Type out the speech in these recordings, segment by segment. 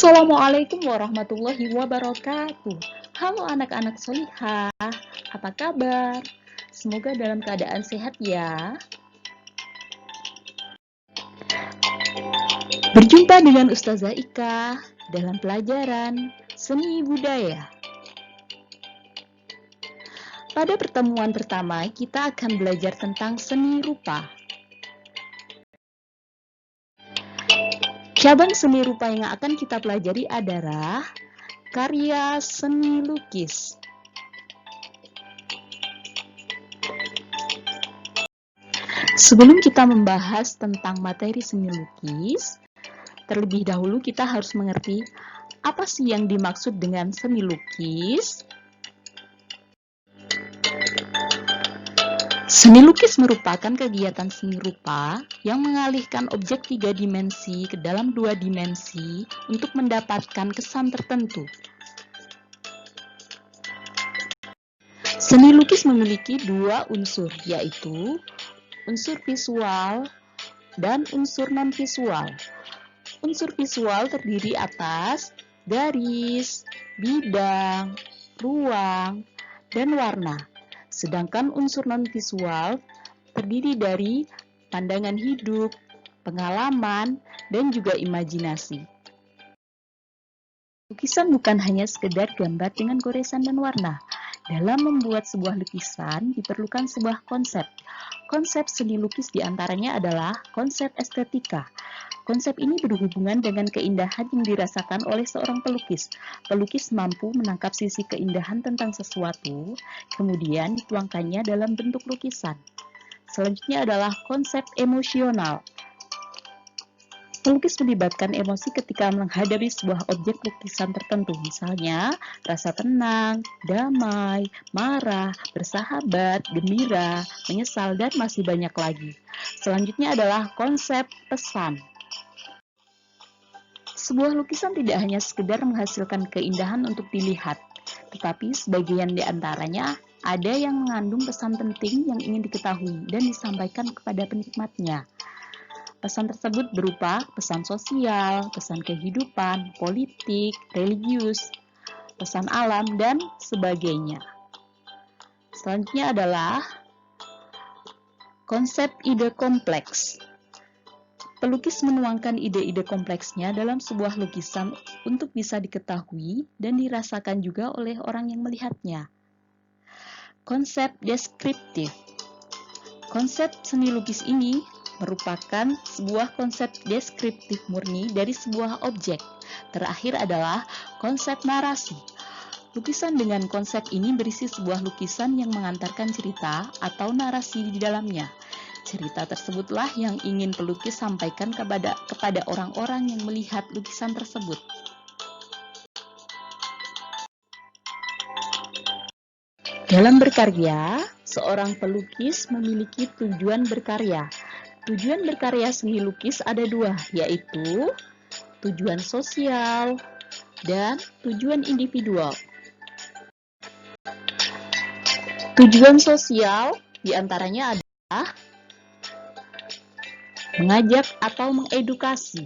Assalamualaikum warahmatullahi wabarakatuh. Halo anak-anak solihah, apa kabar? Semoga dalam keadaan sehat ya. Berjumpa dengan Ustazah Ika dalam pelajaran Seni Budaya. Pada pertemuan pertama, kita akan belajar tentang seni rupa. Cabang seni rupa yang akan kita pelajari adalah karya seni lukis. Sebelum kita membahas tentang materi seni lukis, terlebih dahulu kita harus mengerti apa sih yang dimaksud dengan seni lukis. Seni lukis merupakan kegiatan seni rupa yang mengalihkan objek 3 dimensi ke dalam 2 dimensi untuk mendapatkan kesan tertentu. Seni lukis memiliki 2 unsur, yaitu unsur visual dan unsur non-visual. Unsur visual terdiri atas garis, bidang, ruang, dan warna. Sedangkan unsur non-visual terdiri dari pandangan hidup, pengalaman, dan juga imajinasi. Lukisan bukan hanya sekedar gambar dengan goresan dan warna. Dalam membuat sebuah lukisan diperlukan sebuah konsep. Konsep seni lukis diantaranya adalah konsep estetika. Konsep ini berhubungan dengan keindahan yang dirasakan oleh seorang pelukis. Pelukis mampu menangkap sisi keindahan tentang sesuatu, kemudian dituangkannya dalam bentuk lukisan. Selanjutnya adalah konsep emosional. Pelukis melibatkan emosi ketika menghadapi sebuah objek lukisan tertentu, misalnya rasa tenang, damai, marah, bersahabat, gembira, menyesal, dan masih banyak lagi. Selanjutnya adalah konsep pesan. Sebuah lukisan tidak hanya sekedar menghasilkan keindahan untuk dilihat, tetapi sebagian di antaranya ada yang mengandung pesan penting yang ingin diketahui dan disampaikan kepada penikmatnya. Pesan tersebut berupa pesan sosial, pesan kehidupan, politik, religius, pesan alam, dan sebagainya. Selanjutnya adalah konsep ide kompleks. Pelukis menuangkan ide-ide kompleksnya dalam sebuah lukisan untuk bisa diketahui dan dirasakan juga oleh orang yang melihatnya. Konsep deskriptif. Konsep seni lukis ini merupakan sebuah konsep deskriptif murni dari sebuah objek. Terakhir adalah konsep narasi. Lukisan dengan konsep ini berisi sebuah lukisan yang mengantarkan cerita atau narasi di dalamnya. Cerita tersebutlah yang ingin pelukis sampaikan kepada orang-orang yang melihat lukisan tersebut. Dalam berkarya, seorang pelukis memiliki tujuan berkarya. Tujuan berkarya seni lukis ada 2, yaitu tujuan sosial dan tujuan individual. Tujuan sosial diantaranya adalah mengajak atau mengedukasi.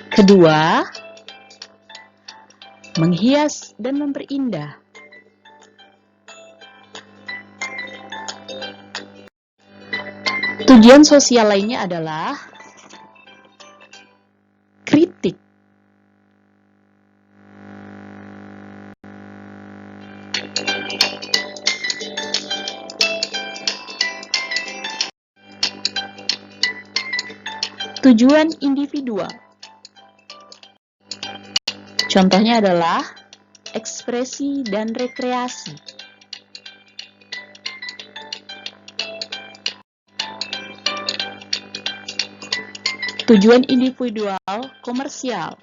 Kedua, menghias dan memperindah. Tujuan sosial lainnya adalah kritik. Tujuan individual. Contohnya adalah ekspresi dan rekreasi. Tujuan individual komersial.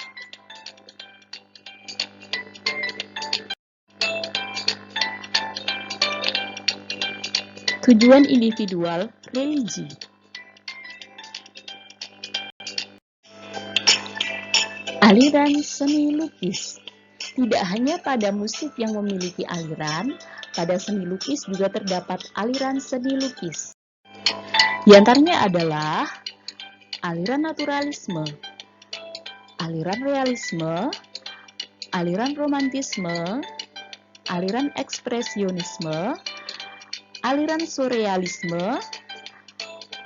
Tujuan individual religi. Aliran seni lukis. Tidak hanya pada musik yang memiliki aliran, pada seni lukis juga terdapat aliran seni lukis. Di antaranya adalah aliran naturalisme, aliran realisme, aliran romantisme, aliran ekspresionisme, aliran surrealisme,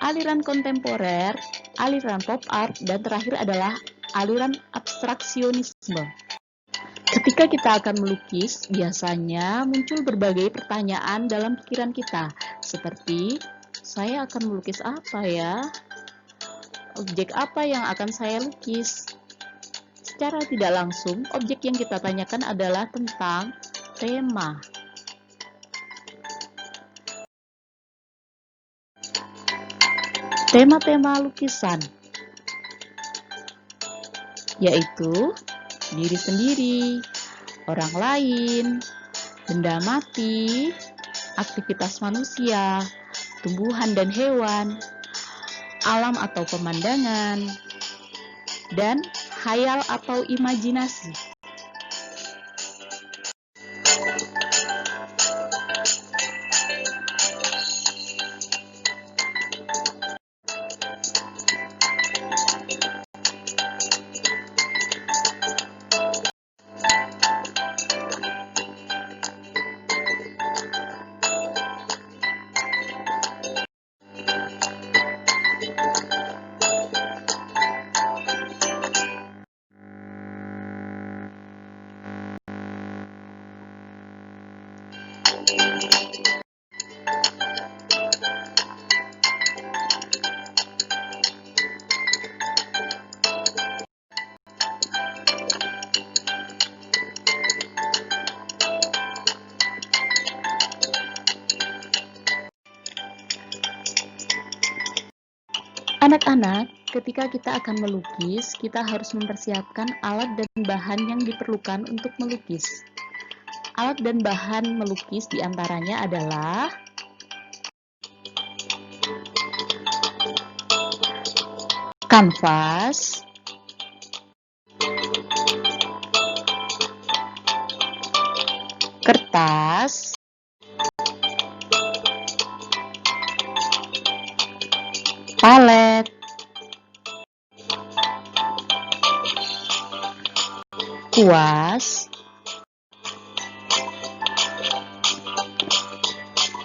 aliran kontemporer, aliran pop art, dan terakhir adalah aliran abstraksionisme. Ketika kita akan melukis, biasanya muncul berbagai pertanyaan dalam pikiran kita, seperti, saya akan melukis apa ya? Objek apa yang akan saya lukis? Secara tidak langsung, objek yang kita tanyakan adalah tentang tema. Tema-tema lukisan, yaitu diri sendiri, orang lain, benda mati, aktivitas manusia, tumbuhan dan hewan, alam atau pemandangan, dan khayal atau imajinasi. Anak-anak, ketika kita akan melukis, kita harus mempersiapkan alat dan bahan yang diperlukan untuk melukis. Alat dan bahan melukis diantaranya adalah kanvas, kertas, palet, kuas,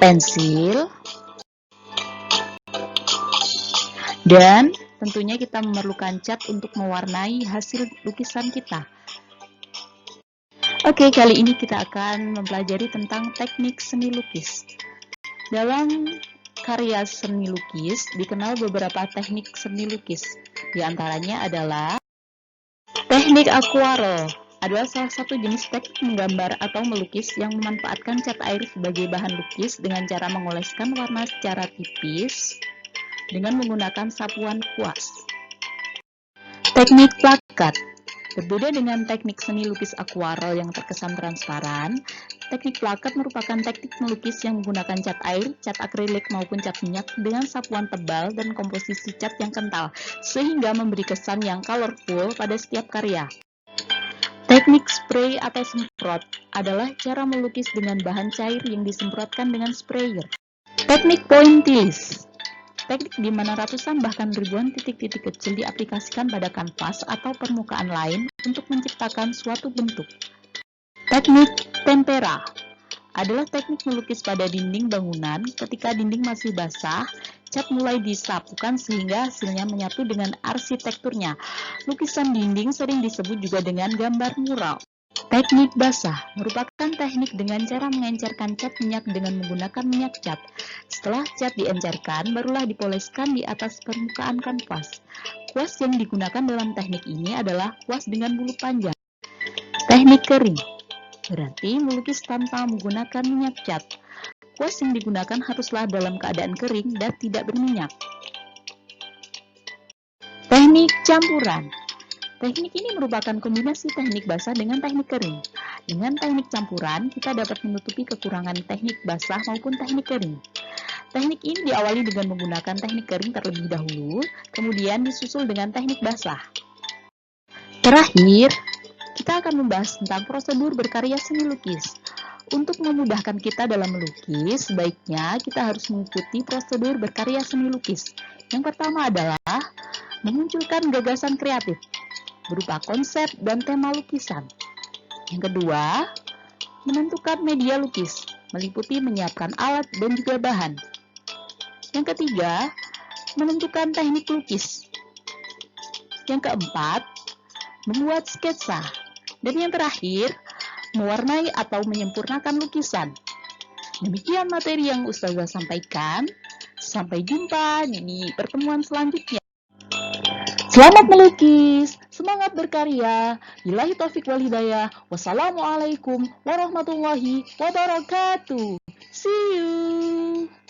pensil, dan tentunya kita memerlukan cat untuk mewarnai hasil lukisan kita. Oke, kali ini kita akan mempelajari tentang teknik seni lukis. Dalam karya seni lukis dikenal beberapa teknik seni lukis. Di antaranya adalah teknik akuarel, adalah salah satu jenis teknik menggambar atau melukis yang memanfaatkan cat air sebagai bahan lukis dengan cara mengoleskan warna secara tipis dengan menggunakan sapuan kuas. Teknik plakat. Berbeda dengan teknik seni lukis akuarel yang terkesan transparan, teknik plakat merupakan teknik melukis yang menggunakan cat air, cat akrilik maupun cat minyak dengan sapuan tebal dan komposisi cat yang kental, sehingga memberi kesan yang colorful pada setiap karya. Teknik spray atau semprot adalah cara melukis dengan bahan cair yang disemprotkan dengan sprayer. Teknik pointillis. Teknik di mana ratusan bahkan ribuan titik-titik kecil diaplikasikan pada kanvas atau permukaan lain untuk menciptakan suatu bentuk. Teknik tempera adalah teknik melukis pada dinding bangunan ketika dinding masih basah, cat mulai disapukan sehingga hasilnya menyatu dengan arsitekturnya. Lukisan dinding sering disebut juga dengan gambar mural. Teknik basah merupakan teknik dengan cara mengencerkan cat minyak dengan menggunakan minyak cat. Setelah cat diencerkan, barulah dipoleskan di atas permukaan kanvas. Kuas yang digunakan dalam teknik ini adalah kuas dengan bulu panjang. Teknik kering berarti melukis tanpa menggunakan minyak cat. Kuas yang digunakan haruslah dalam keadaan kering dan tidak berminyak. Teknik campuran. Teknik ini merupakan kombinasi teknik basah dengan teknik kering. Dengan teknik campuran, kita dapat menutupi kekurangan teknik basah maupun teknik kering. Teknik ini diawali dengan menggunakan teknik kering terlebih dahulu, kemudian disusul dengan teknik basah. Terakhir, kita akan membahas tentang prosedur berkarya seni lukis. Untuk memudahkan kita dalam melukis, sebaiknya kita harus mengikuti prosedur berkarya seni lukis. Yang pertama adalah memunculkan gagasan kreatif berupa konsep dan tema lukisan. Yang kedua, menentukan media lukis, meliputi menyiapkan alat dan juga bahan. Yang ketiga, menentukan teknik lukis. Yang keempat, membuat sketsa. Dan yang terakhir, mewarnai atau menyempurnakan lukisan. Demikian materi yang Ustazah sampaikan. Sampai jumpa di pertemuan selanjutnya. Selamat melukis, semangat berkarya. Billahi taufik wal hidayah. Wassalamualaikum warahmatullahi wabarakatuh. See you.